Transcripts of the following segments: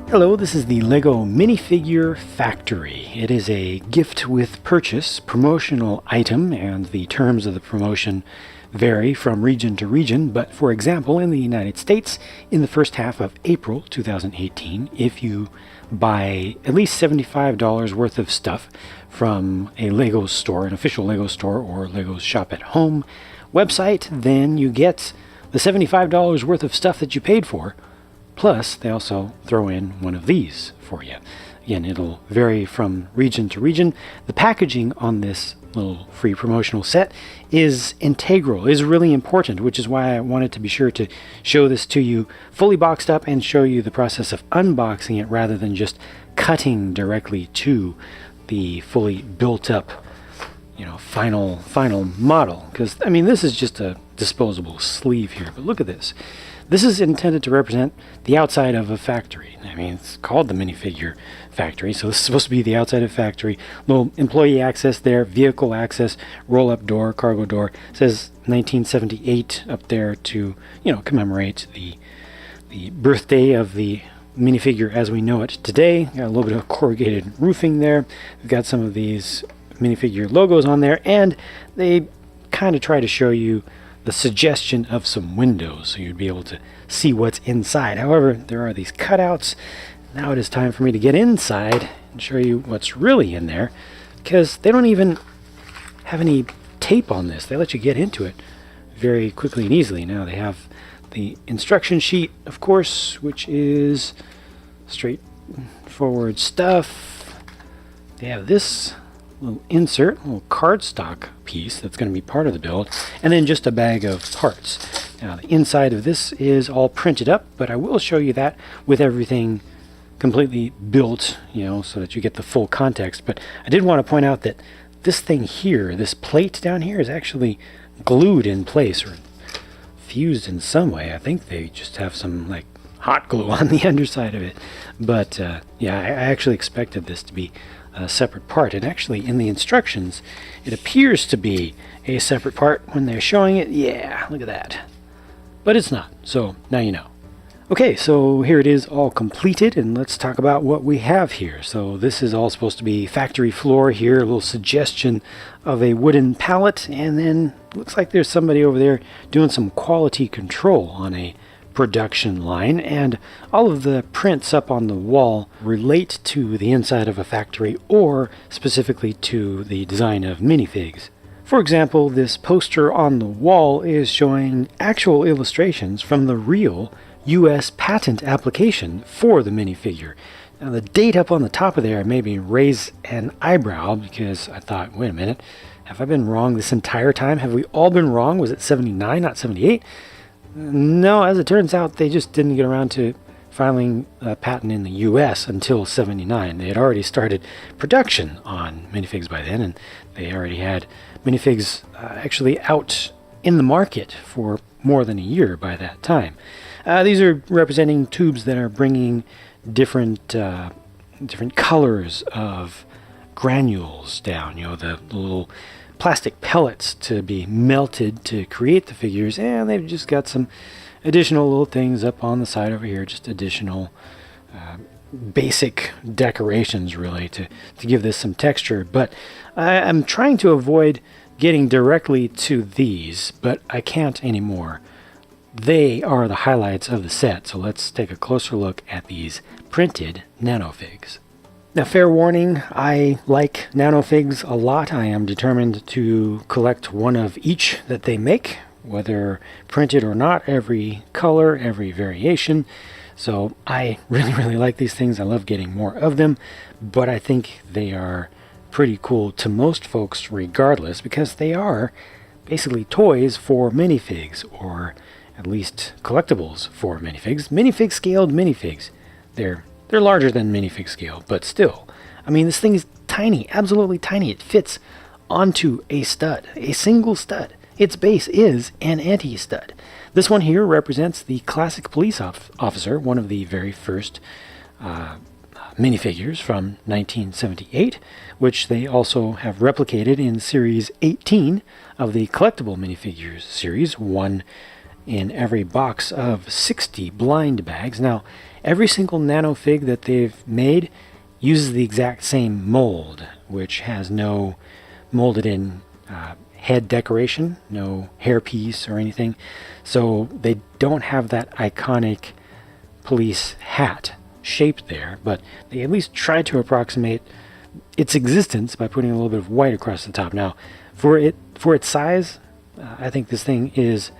Hello, this is the LEGO Minifigure Factory. It is a gift with purchase promotional item, and the terms of the promotion vary from region to region, but for example, in the United States, in the first half of April 2018, if you buy at least $75 worth of stuff from a LEGO store, an official LEGO store or LEGO's Shop at Home website, then you get the $75 worth of stuff that you paid for. Plus, they also throw in one of these for you. Again, it'll vary from region to region. The packaging on this little free promotional set is integral, is really important, which is why I wanted to be sure to show this to you fully boxed up and show you the process of unboxing it rather than just cutting directly to the fully built up, final model. Because, I mean, this is just a disposable sleeve here, but look at this. This is intended to represent the outside of a factory. I mean, it's called the Minifigure Factory, so this is supposed to be the outside of a factory. Little employee access there, vehicle access, roll-up door, cargo door. It says 1978 up there to, commemorate the birthday of the minifigure as we know it today. Got a little bit of corrugated roofing there. We've got some of these minifigure logos on there, and they kind of try to show you the suggestion of some windows so you'd be able to see what's inside. However, there are these cutouts. Now it is time for me to get inside and show you what's really in there, because they don't even have any tape on this. They let you get into it very quickly and easily. Now they have the instruction sheet, of course, which is straightforward stuff. They have this little insert, little cardstock piece that's going to be part of the build, and then just a bag of parts. Now the inside of this is all printed up, but I will show you that with everything completely built, so that you get the full context. But I did want to point out that this thing here, this plate down here, is actually glued in place or fused in some way. I think they just have some like hot glue on the underside of it. But yeah, I actually expected this to be a separate part, and actually in the instructions it appears to be a separate part when they're showing it. Yeah, look at that. But it's not, so now you know. Okay, so here it is all completed, and let's talk about what we have here. So this is all supposed to be factory floor here, a little suggestion of a wooden pallet, and then looks like there's somebody over there doing some quality control on a production line, and all of the prints up on the wall relate to the inside of a factory or specifically to the design of minifigs. For example, this poster on the wall is showing actual illustrations from the real US patent application for the minifigure. Now the date up on the top of there made me raise an eyebrow, because I thought, wait a minute, have I been wrong this entire time? Have we all been wrong? Was it 79, not 78? No, as it turns out, they just didn't get around to filing a patent in the US until 79. They had already started production on minifigs by then, and they already had minifigs actually out in the market for more than a year by that time. These are representing tubes that are bringing different colors of granules down, the little plastic pellets to be melted to create the figures, and they've just got some additional little things up on the side over here, just additional basic decorations really to give this some texture. But I'm trying to avoid getting directly to these, but I can't anymore. They are the highlights of the set, so let's take a closer look at these printed nanofigs. Now, fair warning, I like nanofigs a lot. I am determined to collect one of each that they make, whether printed or not, every color, every variation. So I really like these things. I love getting more of them, but I think they are pretty cool to most folks regardless, because they are basically toys for minifigs, or at least collectibles for minifigs. Minifig scaled minifigs. They're larger than minifig scale, but still. I mean, this thing is tiny, absolutely tiny. It fits onto a stud, a single stud. Its base is an anti-stud. This one here represents the classic police officer, one of the very first minifigures from 1978, which they also have replicated in Series 18 of the collectible minifigures series, one in every box of 60 blind bags. Now, every single Nano fig that they've made uses the exact same mold, which has no molded in head decoration, no hairpiece or anything. So they don't have that iconic police hat shape there, but they at least try to approximate its existence by putting a little bit of white across the top. Now, for its size, I think this thing is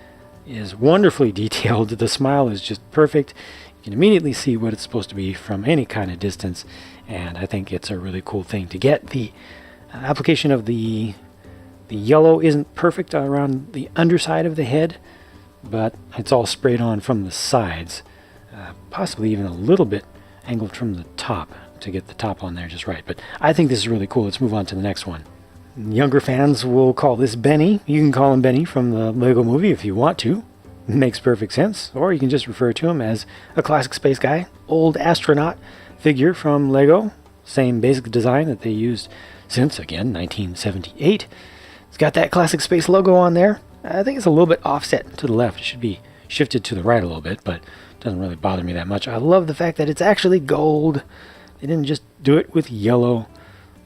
wonderfully detailed. The smile is just perfect. You can immediately see what it's supposed to be from any kind of distance, and I think it's a really cool thing to get. The application of the yellow isn't perfect around the underside of the head, but it's all sprayed on from the sides, possibly even a little bit angled from the top to get the top on there just right. But I think this is really cool. Let's move on to the next one. Younger fans will call this Benny. You can call him Benny from the Lego movie if you want to. Makes perfect sense. Or you can just refer to him as a classic space guy. Old astronaut figure from Lego. Same basic design that they used since, again, 1978. It's got that classic space logo on there. I think it's a little bit offset to the left. It should be shifted to the right a little bit, but it doesn't really bother me that much. I love the fact that it's actually gold. They didn't just do it with yellow.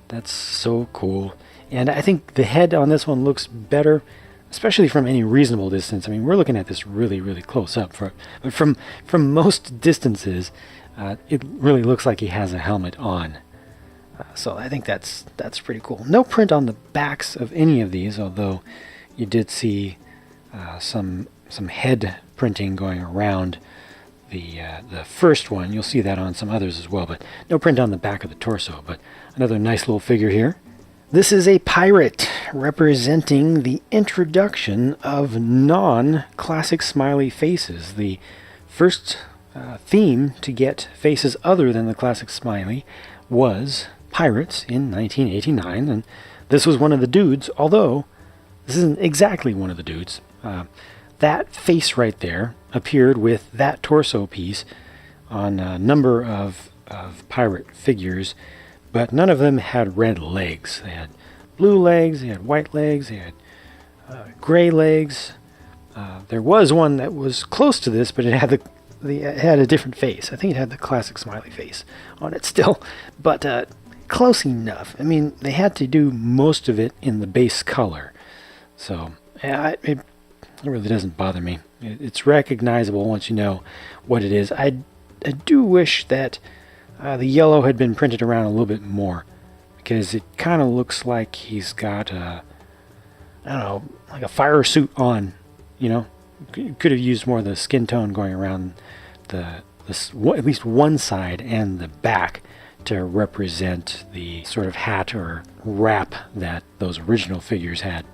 That's so cool. And I think the head on this one looks better, especially from any reasonable distance. I mean, we're looking at this really, really close up. But from most distances, it really looks like he has a helmet on. So I think that's pretty cool. No print on the backs of any of these, although you did see some head printing going around the first one. You'll see that on some others as well, but no print on the back of the torso. But another nice little figure here. This is a pirate representing the introduction of non-classic smiley faces. The first theme to get faces other than the classic smiley was pirates in 1989, and this was one of the dudes, although this isn't exactly one of the dudes. That face right there appeared with that torso piece on a number of pirate figures, but none of them had red legs. They had blue legs, they had white legs, they had gray legs. There was one that was close to this, but it had it had a different face. I think it had the classic smiley face on it still, but close enough. I mean, they had to do most of it in the base color, so it really doesn't bother me. It's recognizable once you know what it is. I do wish that the yellow had been printed around a little bit more, because it kind of looks like he's got I don't know, like a fire suit on, you know. Could have used more of the skin tone going around at least one side and the back to represent the sort of hat or wrap that those original figures had.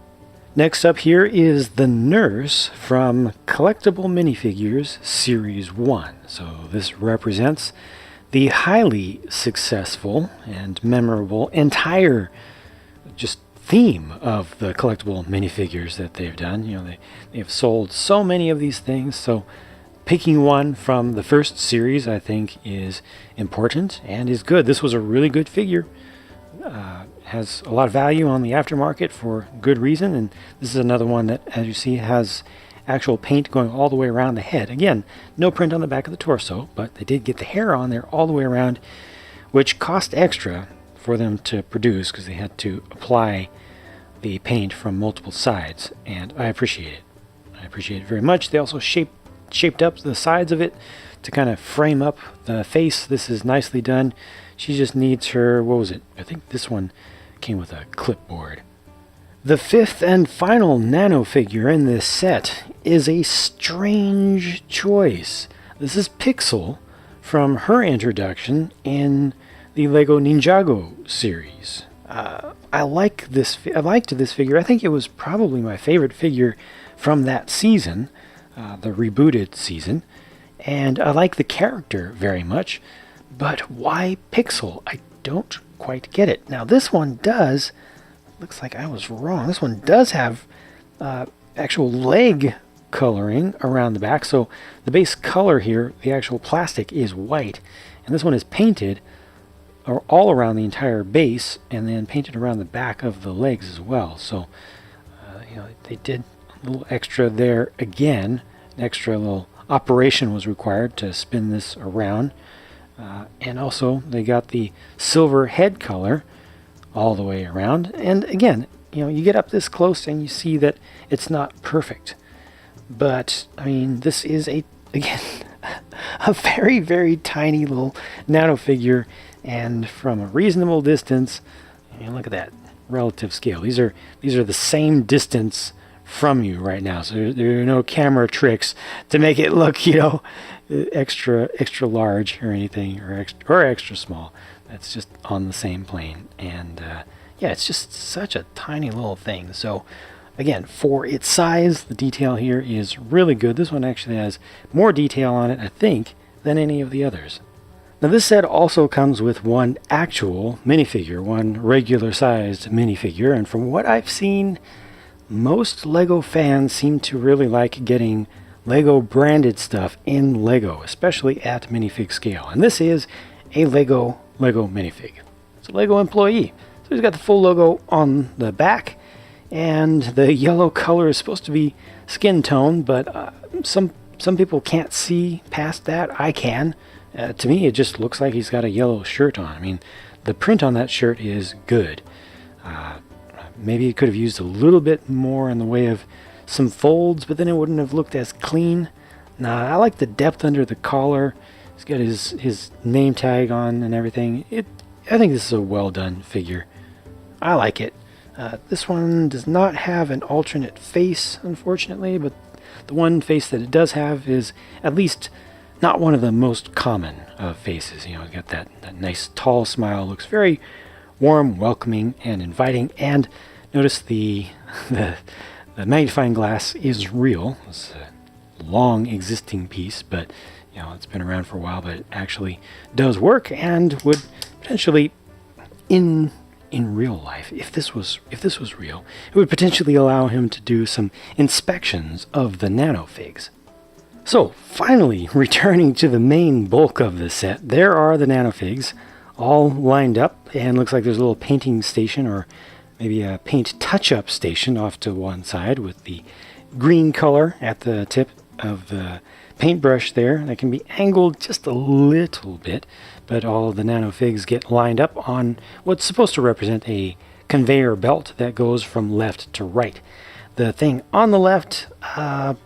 Next up here is the nurse from Collectible Minifigures Series 1. So this represents the highly successful and memorable entire just theme of the collectible minifigures that they've done. You know, they've sold so many of these things, so picking one from the first series I think is important and is good. This was a really good figure. Has a lot of value on the aftermarket for good reason, and this is another one that, as you see, has actual paint going all the way around the head. Again, no print on the back of the torso, but they did get the hair on there all the way around, which cost extra for them to produce because they had to apply the paint from multiple sides, and I appreciate it. I appreciate it very much. They also shaped up the sides of it to kind of frame up the face. This is nicely done. She just needs her, what was it? I think this one came with a clipboard. The fifth and final Nano figure in this set is a strange choice. This is Pixel from her introduction in the Lego Ninjago series. I liked this figure. I think it was probably my favorite figure from that season, the rebooted season, and I like the character very much. But why Pixel? I don't quite get it. Now this one does. Looks like I was wrong. This one does have actual leg coloring around the back. So the base color here, the actual plastic, is white, and this one is painted all around the entire base and then painted around the back of the legs as well. So you know, they did a little extra there again, an extra little operation was required to spin this around. And also they got the silver head color all the way around. And again, you get up this close and you see that it's not perfect. But I mean, this is again a very, very tiny little Nano figure, and from a reasonable distance, look at that relative scale. These are the same distance from you right now, so there are no camera tricks to make it look extra large or anything, or extra small. That's just on the same plane. And yeah, it's just such a tiny little thing. So again, for its size, the detail here is really good. This one actually has more detail on it, I think, than any of the others. Now this set also comes with one actual minifigure, one regular sized minifigure, and from what I've seen, most LEGO fans seem to really like getting LEGO branded stuff in LEGO, especially at minifig scale. And this is a LEGO minifig. It's a LEGO employee. So he's got the full logo on the back, and the yellow color is supposed to be skin tone, but some people can't see past that. I can. To me, it just looks like he's got a yellow shirt on. I mean, the print on that shirt is good. Maybe it could have used a little bit more in the way of some folds, but then it wouldn't have looked as clean. Nah, I like the depth under the collar. He's got his name tag on and everything. I think this is a well done figure. I like it. This one does not have an alternate face, unfortunately, but the one face that it does have is at least not one of the most common of faces. It's got that nice tall smile, looks very warm, welcoming, and inviting. And notice the magnifying glass is real. It's a long existing piece, but it's been around for a while, but it actually does work and would potentially in real life, if this was real, it would potentially allow him to do some inspections of the Nano figs. So finally, returning to the main bulk of the set, there are the Nano figs all lined up, and looks like there's a little painting station, or maybe a paint touch-up station off to one side with the green color at the tip of the paintbrush there. That can be angled just a little bit, but all of the Nano figs get lined up on what's supposed to represent a conveyor belt that goes from left to right. The thing on the left kind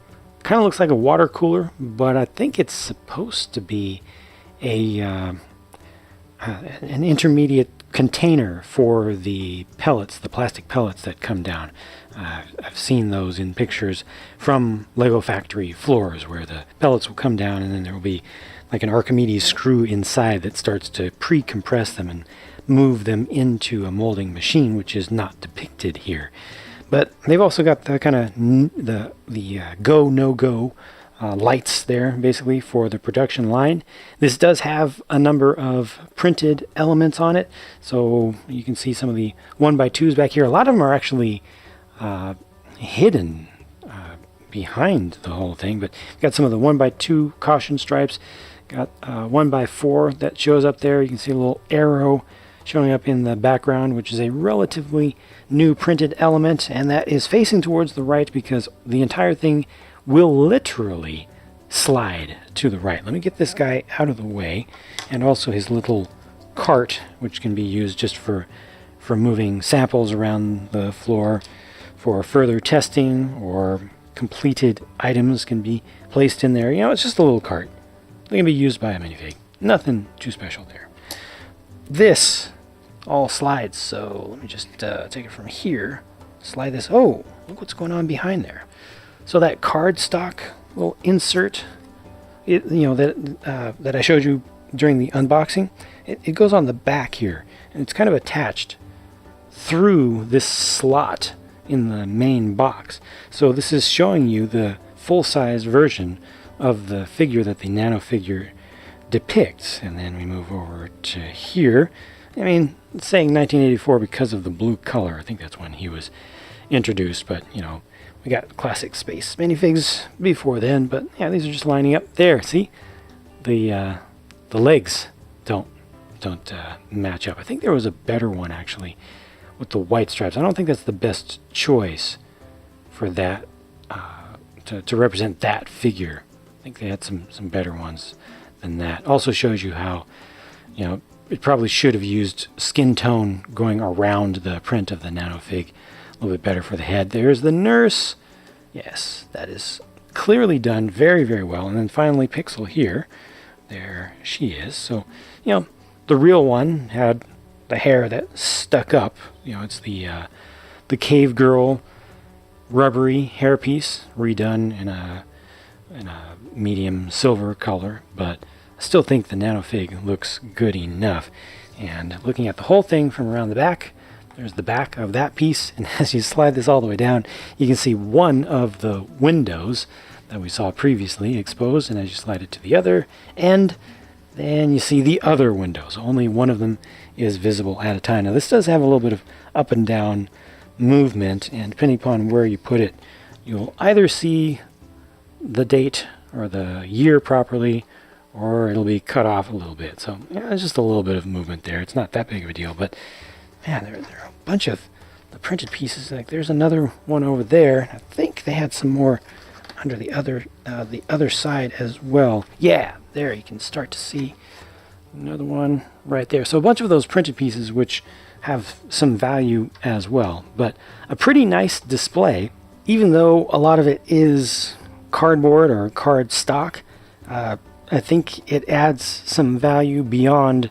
of looks like a water cooler, but I think it's supposed to be an intermediate container for the pellets, the plastic pellets that come down. I've seen those in pictures from LEGO Factory floors where the pellets will come down, and then there will be like an Archimedes screw inside that starts to pre-compress them and move them into a molding machine, which is not depicted here. But they've also got the kind of the go, no-go lights there, basically, for the production line. This does have a number of printed elements on it, so you can see some of the 1x2s back here. A lot of them are actually hidden behind the whole thing, but you've got some of the 1x2 caution stripes. Got 1x4 that shows up there. You can see a little arrow showing up in the background, which is a relatively new printed element, and that is facing towards the right because the entire thing will literally slide to the right. Let me get this guy out of the way, and also his little cart, which can be used just for moving samples around the floor for further testing, or completed items can be placed in there. It's just a little cart. They can be used by a minifig. Nothing too special there. This all slides, so let me just take it from here. Slide this. Oh, look what's going on behind there. So that cardstock little insert, that I showed you during the unboxing, it goes on the back here, and it's kind of attached through this slot in the main box. So this is showing you the full-size version of the figure that the Nano figure depicts. And then we move over to here. I mean, it's saying 1984 because of the blue color. I think that's when he was introduced, but we got classic space minifigs before then. But yeah, these are just lining up there. See, the legs don't match up. I think there was a better one actually with the white stripes. I don't think that's the best choice for that to represent that figure I think they had some better ones than that. Also shows you how, you know, it probably should have used skin tone going around the print of the Nanofig. A little bit better for the head. There's the nurse. Yes, that is clearly done very, very well. And then finally Pixel here. There she is. So, you know, the real one had the hair that stuck up. You know, it's the cave girl rubbery hairpiece redone in a medium silver color, but I still think the Nanofig looks good enough. And looking at the whole thing from around the back, there's the back of that piece, and as you slide this all the way down, you can see one of the windows that we saw previously exposed, and as you slide it to the other end, then you see the other windows. Only one of them is visible at a time. Now this does have a little bit of up and down movement, and depending upon where you put it, you'll either see the date or the year properly, or it'll be cut off a little bit. So yeah, there's just a little bit of movement there. It's not that big of a deal, but man, there are a bunch of the printed pieces. Like there's another one over there. I think they had some more under the other side as well. Yeah, there you can start to see another one right there. So a bunch of those printed pieces which have some value as well, but a pretty nice display, even though a lot of it is cardboard or card stock. I think it adds some value beyond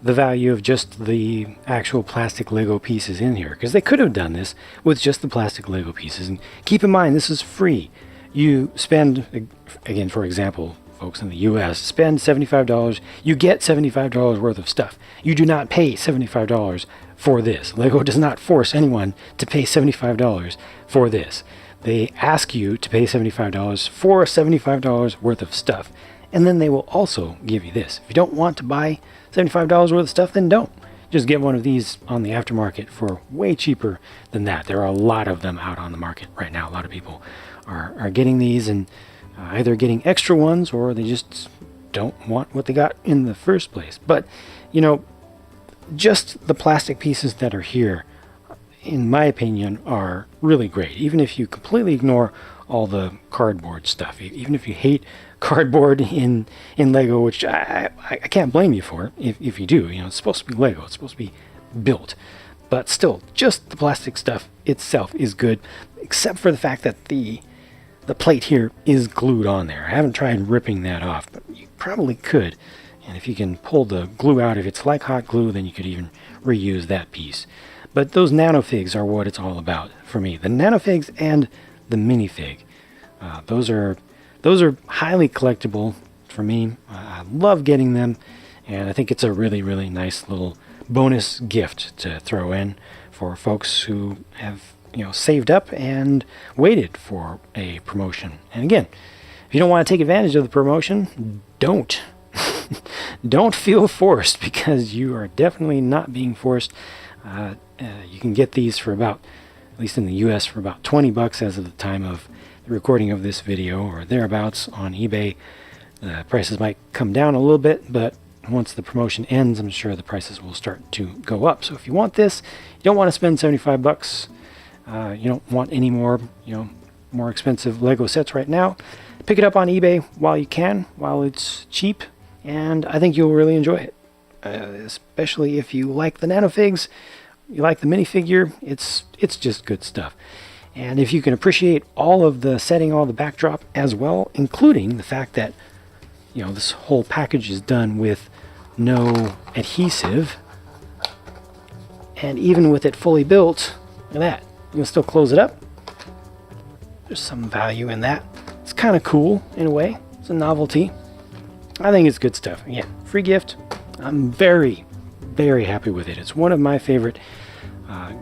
the value of just the actual plastic Lego pieces in here, because they could have done this with just the plastic Lego pieces. And keep in mind, this is free. You spend, again, for example, folks in the US, spend $75, you get $75 worth of stuff. You do not pay $75 for this. Lego does not force anyone to pay $75 for this. They ask you to pay $75 for $75 worth of stuff, and then they will also give you this. If you don't want to buy $75 worth of stuff, then don't. Just get one of these on the aftermarket for way cheaper than that. There are a lot of them out on the market right now. A lot of people are getting these and either getting extra ones, or they just don't want what they got in the first place. But, you know, just the plastic pieces that are here, in my opinion, are really great. Even if you completely ignore all the cardboard stuff, even if you hate cardboard in Lego, which I can't blame you for if you do. You know, it's supposed to be Lego, it's supposed to be built, but still, just the plastic stuff itself is good, except for the fact that the plate here is glued on there. I haven't tried ripping that off, but you probably could. And if you can pull the glue out, if it's like hot glue, then you could even reuse that piece. But those Nanofigs are what it's all about for me. The Nanofigs and the Minifig. Those are highly collectible for me. I love getting them, and I think it's a really, really nice little bonus gift to throw in for folks who have, you know, saved up and waited for a promotion. And again, if you don't want to take advantage of the promotion, don't. Don't feel forced, because you are definitely not being forced. You can get these for about, at least in the US, for about $20 as of the time of the recording of this video, or thereabouts on eBay. The prices might come down a little bit, but once the promotion ends, I'm sure the prices will start to go up. So if you want this, you don't want to spend $75. You don't want any more, you know, more expensive Lego sets right now. Pick it up on eBay while you can, while it's cheap, and I think you'll really enjoy it. Especially if you like the Nanofigs, you like the minifigure, it's just good stuff. And if you can appreciate all of the setting, all the backdrop as well, including the fact that, you know, this whole package is done with no adhesive, and even with it fully built, look at that, you can still close it up. There's some value in that. It's kind of cool in a way. It's a novelty. I think it's good stuff. Again, free gift. I'm very, very happy with it. It's one of my favorite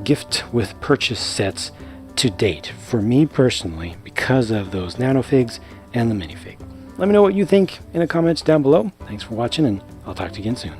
gift with purchase sets to date for me personally, because of those Nanofigs and the Minifig. Let me know what you think in the comments down below. Thanks for watching, and I'll talk to you again soon.